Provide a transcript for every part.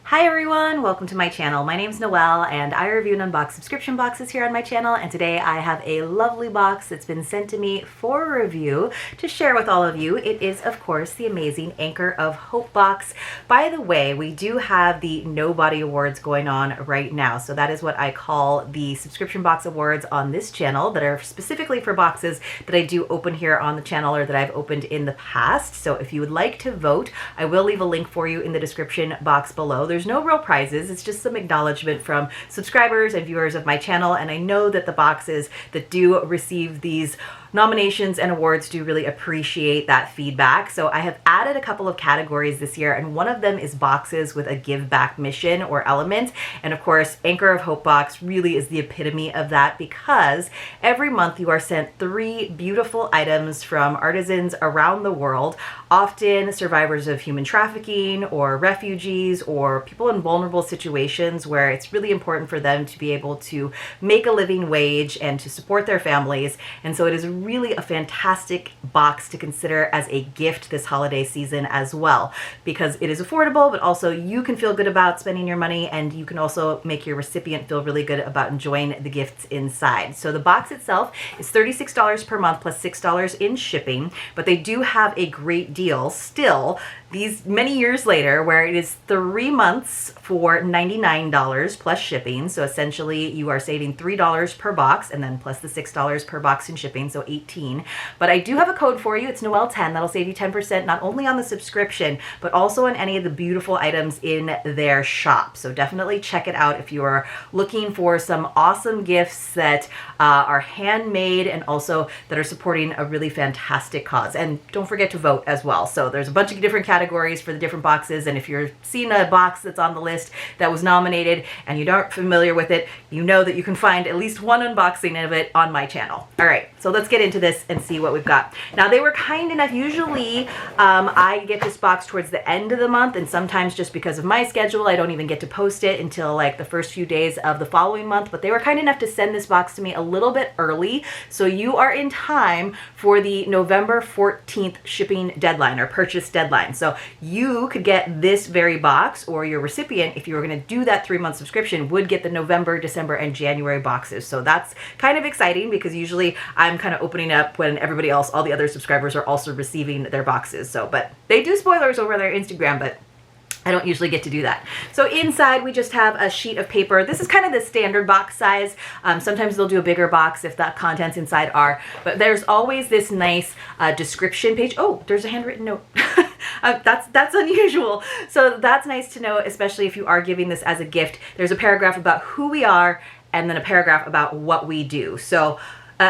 Hi everyone, welcome to my channel. My name's Noelle and I review and unbox subscription boxes here on my channel, and today I have a lovely box that's been sent to me for review to share with all of you. It is of course the amazing Anchor of Hope box. By the way, we do have the Nobody Awards going on right now, so that is what I call the subscription box awards on this channel that are specifically for boxes that I do open here on the channel or that I've opened in the past. So if you would like to vote, I will leave a link for you in the description box below. There's no real prizes, it's just some acknowledgement from subscribers and viewers of my channel, and I know that the boxes that do receive these nominations and awards do really appreciate that feedback. So I have added a couple of categories this year, and one of them is boxes with a give back mission or element. And of course, Anchor of Hope box really is the epitome of that, because every month you are sent 3 beautiful items from artisans around the world, often survivors of human trafficking or refugees or people in vulnerable situations where it's really important for them to be able to make a living wage and to support their families. And so it is really a fantastic box to consider as a gift this holiday season as well, because it is affordable, but also you can feel good about spending your money, and you can also make your recipient feel really good about enjoying the gifts inside. So the box itself is $36 per month plus $6 in shipping, but they do have a great deal still these many years later, where it is 3 months for $99 plus shipping. So essentially you are saving $3 per box, and then plus the $6 per box in shipping, so $18. But I do have a code for you. It's Noelle10. That'll save you 10% not only on the subscription, but also on any of the beautiful items in their shop. So definitely check it out if you are looking for some awesome gifts that are handmade and also that are supporting a really fantastic cause. And don't forget to vote as well. So there's a bunch of different categories for the different boxes, and if you're seeing a box that's on the list that was nominated and you aren't familiar with it, you know that you can find at least one unboxing of it on my channel. All right, so let's get into this and see what we've got. Now, they were kind enough, usually I get this box towards the end of the month, and sometimes just because of my schedule I don't even get to post it until like the first few days of the following month, but they were kind enough to send this box to me a little bit early, so you are in time for the November 14th shipping deadline or purchase deadline. So you could get this very box, or your recipient, if you were going to do that 3-month subscription, would get the November, December, and January boxes. So that's kind of exciting, because usually I'm kind of opening up when everybody else, all the other subscribers, are also receiving their boxes. So, but they do spoilers over their Instagram, but I don't usually get to do that. So inside we just have a sheet of paper. This is kind of the standard box size. Sometimes they'll do a bigger box if the contents inside are, but there's always this nice description page. Oh, there's a handwritten note. That's unusual. So that's nice to know, especially if you are giving this as a gift. There's a paragraph about who we are, and then a paragraph about what we do. So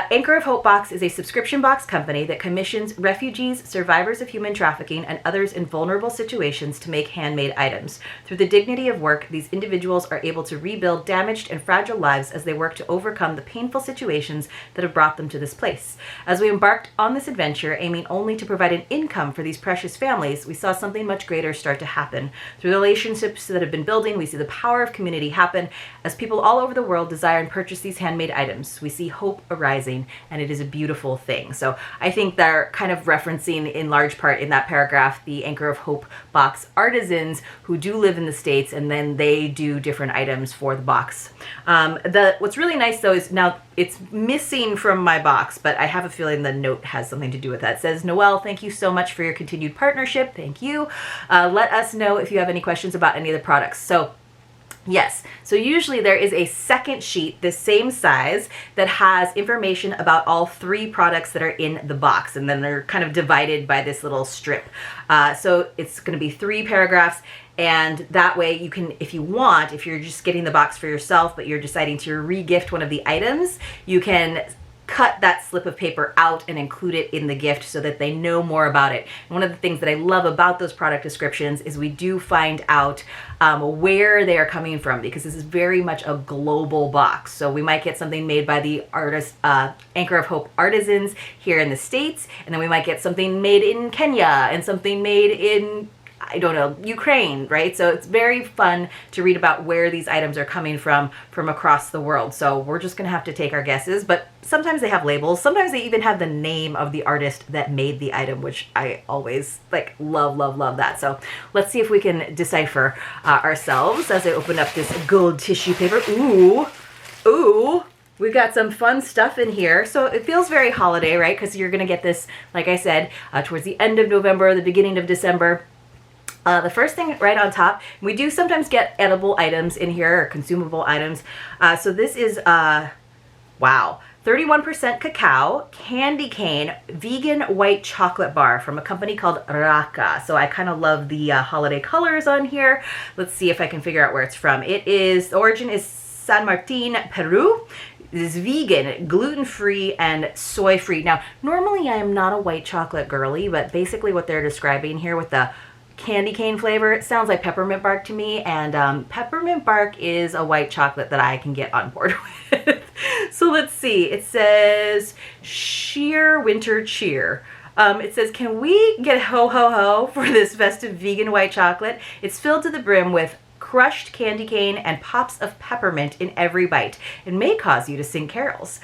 Anchor of Hope box is a subscription box company that commissions refugees, survivors of human trafficking, and others in vulnerable situations to make handmade items. Through the dignity of work, these individuals are able to rebuild damaged and fragile lives as they work to overcome the painful situations that have brought them to this place. As we embarked on this adventure, aiming only to provide an income for these precious families, we saw something much greater start to happen. Through the relationships that have been building, we see the power of community happen as people all over the world desire and purchase these handmade items. We see hope arising, and it is a beautiful thing. So I think they're kind of referencing in large part in that paragraph the Anchor of Hope box artisans who do live in the States, and then they do different items for the box. What's really nice though is now it's missing from my box, but I have a feeling the note has something to do with that. It says, Noelle, thank you so much for your continued partnership. Thank you. Let us know if you have any questions about any of the products. So yes, so usually there is a second sheet, the same size, that has information about all 3 products that are in the box, and then they're kind of divided by this little strip. So it's going to be 3 paragraphs, and that way you can, if you want, if you're just getting the box for yourself but you're deciding to re-gift one of the items, you can cut that slip of paper out and include it in the gift so that they know more about it. And one of the things that I love about those product descriptions is we do find out where they are coming from, because this is very much a global box. So we might get something made by the artist Anchor of Hope artisans here in the States, and then we might get something made in Kenya and something made in I don't know, Ukraine, right? So it's very fun to read about where these items are coming from across the world. So we're just gonna have to take our guesses, but sometimes they have labels. Sometimes they even have the name of the artist that made the item, which I always like love, love, love that. So let's see if we can decipher ourselves as I open up this gold tissue paper. Ooh, ooh. We've got some fun stuff in here. So it feels very holiday, right? Because you're gonna get this, like I said, towards the end of November, the beginning of December. The first thing right on top, we do sometimes get edible items in here, or consumable items. So this is, wow, 31% cacao, candy cane, vegan white chocolate bar from a company called Raka. So I kind of love the holiday colors on here. Let's see if I can figure out where it's from. The origin is San Martin, Peru. It is vegan, gluten-free, and soy-free. Now, normally I am not a white chocolate girly, but basically what they're describing here with the candy cane flavor, it sounds like peppermint bark to me, and peppermint bark is a white chocolate that I can get on board with. So let's see. It says, sheer winter cheer. It says, can we get ho ho ho for this festive vegan white chocolate? It's filled to the brim with crushed candy cane and pops of peppermint in every bite. It may cause you to sing carols.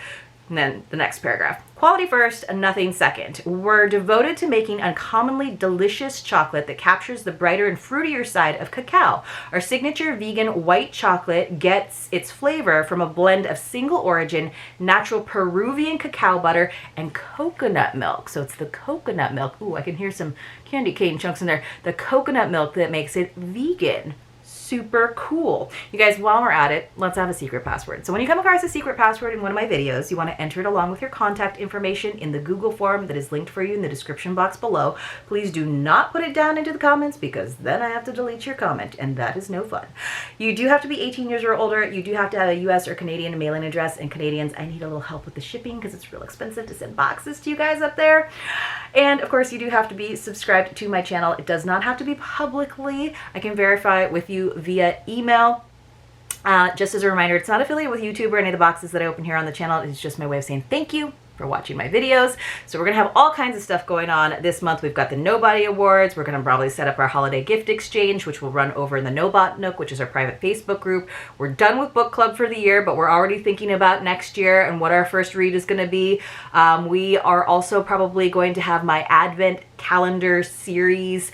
And then the next paragraph. Quality first and nothing second. We're devoted to making uncommonly delicious chocolate that captures the brighter and fruitier side of cacao. Our signature vegan white chocolate gets its flavor from a blend of single origin, natural Peruvian cacao butter and coconut milk. So it's the coconut milk. Ooh, I can hear some candy cane chunks in there. The coconut milk that makes it vegan. Super cool. You guys, while we're at it, let's have a secret password. So when you come across a secret password in one of my videos, you want to enter it along with your contact information in the Google form that is linked for you in the description box below. Please do not put it down into the comments, because then I have to delete your comment, and that is no fun. You do have to be 18 years or older. You do have to have a US or Canadian mailing address, and Canadians, I need a little help with the shipping because it's real expensive to send boxes to you guys up there. And of course, you do have to be subscribed to my channel. It does not have to be publicly. I can verify it with you via email. Just as a reminder, it's not affiliated with YouTube or any of the boxes that I open here on the channel. It's just my way of saying thank you for watching my videos. So we're gonna have all kinds of stuff going on this month. We've got the Nobody Awards. We're gonna probably set up our holiday gift exchange, which will run over in the Nobot Nook, which is our private Facebook group. We're done with book club for the year, but we're already thinking about next year and what our first read is gonna be. We are also probably going to have my Advent calendar series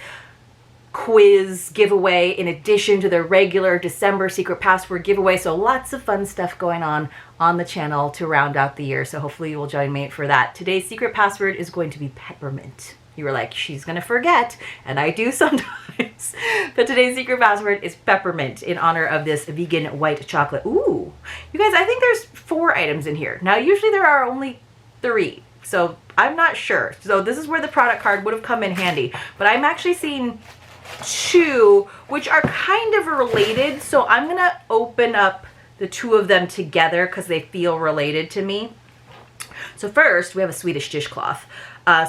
quiz giveaway in addition to the regular December secret password giveaway. So lots of fun stuff going on the channel to round out the year. So hopefully you will join me for that. Today's secret password is going to be peppermint. You were like, she's gonna forget, and I do sometimes. But today's secret password is peppermint in honor of this vegan white chocolate. Ooh, you guys, I think there's 4 items in here. Now, usually there are only 3. So I'm not sure. So this is where the product card would have come in handy. But I'm actually seeing 2, which are kind of related. So I'm gonna open up the 2 of them together because they feel related to me. So first, we have a Swedish dishcloth.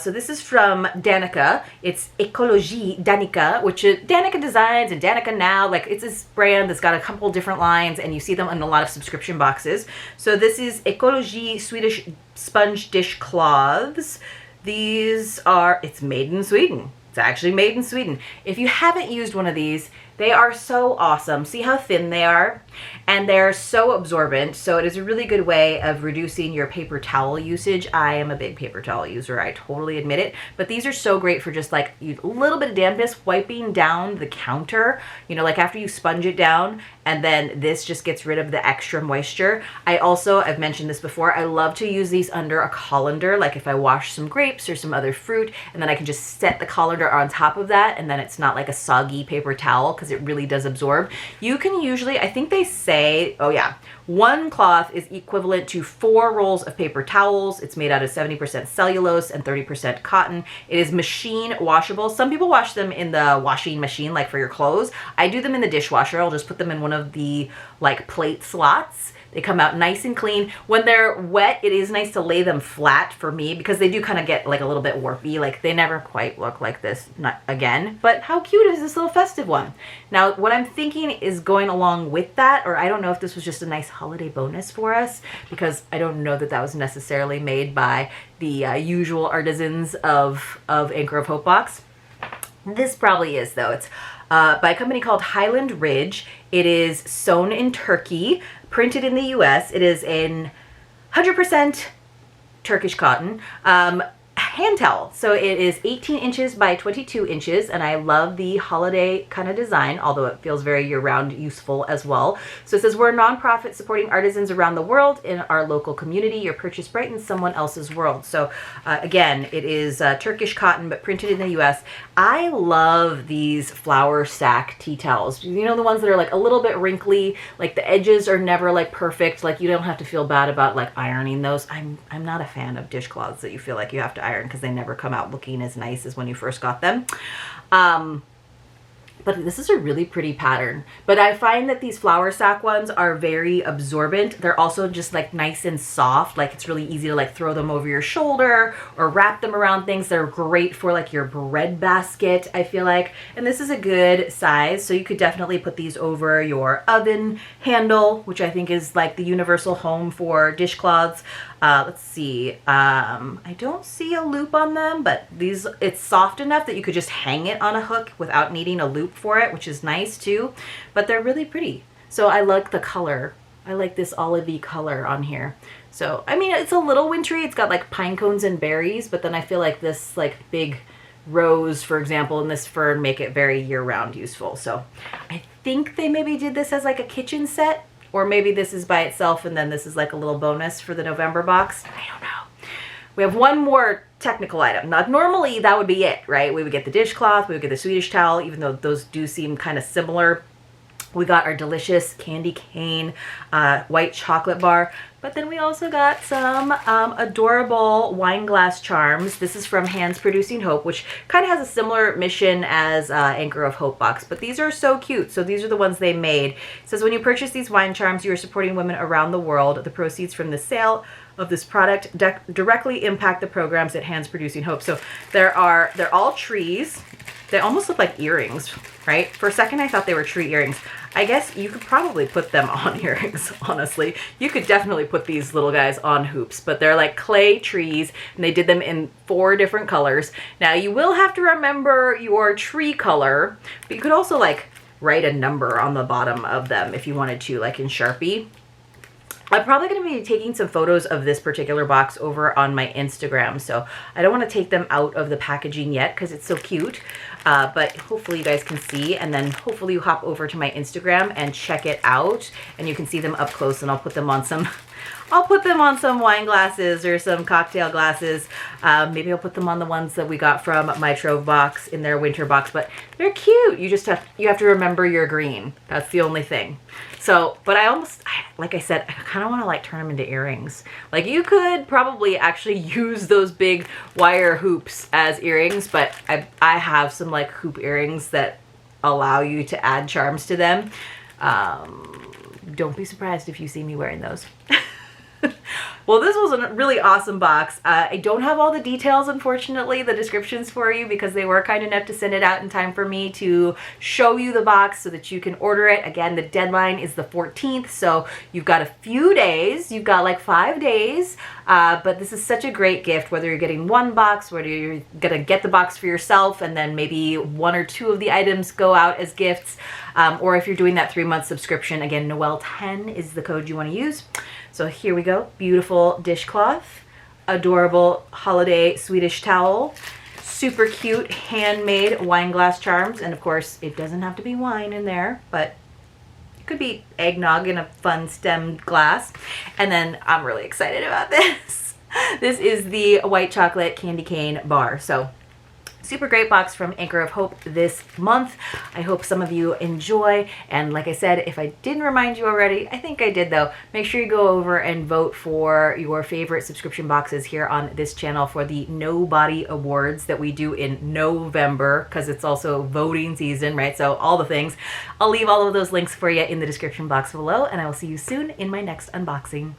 So this is from Danica. It's Ekologi Danica, which is Danica Designs and Danica Now. Like, it's this brand that's got a couple different lines, and you see them in a lot of subscription boxes. So this is Ekologi Swedish sponge dishcloths. These are, it's made in Sweden. It's actually made in Sweden. If you haven't used one of these, they are so awesome. See how thin they are? And they're so absorbent. So it is a really good way of reducing your paper towel usage. I am a big paper towel user. I totally admit it. But these are so great for just like a little bit of dampness, wiping down the counter. You know, like after you sponge it down, and then this just gets rid of the extra moisture. I've mentioned this before, I love to use these under a colander. Like if I wash some grapes or some other fruit, and then I can just set the colander on top of that, and then it's not like a soggy paper towel because it really does absorb. You can usually, I think they say, oh yeah, 1 cloth is equivalent to 4 rolls of paper towels. It's made out of 70% cellulose and 30% cotton. It is machine washable. Some people wash them in the washing machine, like for your clothes. I do them in the dishwasher. I'll just put them in one of the like plate slots. They come out nice and clean. When they're wet, it is nice to lay them flat for me because they do kind of get like a little bit warpy. Like they never quite look like this again. But how cute is this little festive one? Now, what I'm thinking is going along with that, or I don't know if this was just a nice holiday bonus for us, because I don't know that that was necessarily made by the usual artisans of Anchor of Hope Box. This probably is though. It's by a company called Highland Ridge. It is sewn in Turkey, printed in the US. It is in 100% Turkish cotton. Hand towel. So it is 18 inches by 22 inches, and I love the holiday kind of design, although it feels very year-round useful as well. So it says, we're a nonprofit supporting artisans around the world in our local community. Your purchase brightens someone else's world. So again, it is Turkish cotton, but printed in the US. I love these flower sack tea towels. You know, the ones that are like a little bit wrinkly, like the edges are never like perfect. Like you don't have to feel bad about like ironing those. I'm not a fan of dishcloths that you feel like you have to iron because they never come out looking as nice as when you first got them. But this is a really pretty pattern. But I find that these flower sack ones are very absorbent. They're also just like nice and soft. Like it's really easy to like throw them over your shoulder or wrap them around things. They're great for like your bread basket, I feel like. And this is a good size. So you could definitely put these over your oven handle, which I think is like the universal home for dishcloths. Let's see. I don't see a loop on them, but it's soft enough that you could just hang it on a hook without needing a loop for it, which is nice too. But they're really pretty. So I like the color. I like this olivey color on here. So, I mean, it's a little wintry. It's got like pine cones and berries, but then I feel like this like big rose, for example, and this fern make it very year-round useful. So I think they maybe did this as like a kitchen set. Or maybe this is by itself and then this is like a little bonus for the November box. I don't know. We have one more technical item. Not normally that would be it, right? We would get the dishcloth, we would get the Swedish towel, even though those do seem kind of similar. We got our delicious candy cane white chocolate bar. But then we also got some adorable wine glass charms. This is from Hands Producing Hope, which kind of has a similar mission as Anchor of Hope box. But these are so cute. So these are the ones they made. It says, when you purchase these wine charms, you are supporting women around the world. The proceeds from the sale of this product directly impact the programs at Hands Producing Hope. So they're all trees. They almost look like earrings, right? For a second, I thought they were tree earrings. I guess you could probably put them on earrings, honestly. You could definitely put these little guys on hoops, but they're like clay trees, and they did them in 4 different colors. Now, you will have to remember your tree color, but you could also like write a number on the bottom of them if you wanted to, like in Sharpie. I'm probably going to be taking some photos of this particular box over on my Instagram, so I don't want to take them out of the packaging yet because it's so cute, but hopefully you guys can see, and then hopefully you hop over to my Instagram and check it out, and you can see them up close, and I'll put them on some wine glasses or some cocktail glasses. Maybe I'll put them on the ones that we got from my Trove box in their winter box, but they're cute. You have to remember your green. That's the only thing. So, but like I said, I kind of want to like turn them into earrings. Like you could probably actually use those big wire hoops as earrings, but I have some like hoop earrings that allow you to add charms to them. Don't be surprised if you see me wearing those. Well, this was a really awesome box. I don't have all the details, unfortunately, the descriptions for you, because they were kind enough to send it out in time for me to show you the box so that you can order it. Again, the deadline is the 14th, so you've got a few days. You've got like 5 days, but this is such a great gift, whether you're getting one box, whether you're gonna get the box for yourself and then maybe 1 or 2 of the items go out as gifts, or if you're doing that 3-month subscription. Again, Noelle10 is the code you want to use. So here we go. Beautiful dishcloth, adorable holiday Swedish towel, super cute handmade wine glass charms. And of course, it doesn't have to be wine in there, but it could be eggnog in a fun stemmed glass. And then I'm really excited about this. This is the white chocolate candy cane bar. So super great box from Anchor of Hope this month. I hope some of you enjoy. And like I said, if I didn't remind you already, I think I did though, make sure you go over and vote for your favorite subscription boxes here on this channel for the Nobody Awards that we do in November, because it's also voting season, right? So all the things. I'll leave all of those links for you in the description box below, and I will see you soon in my next unboxing.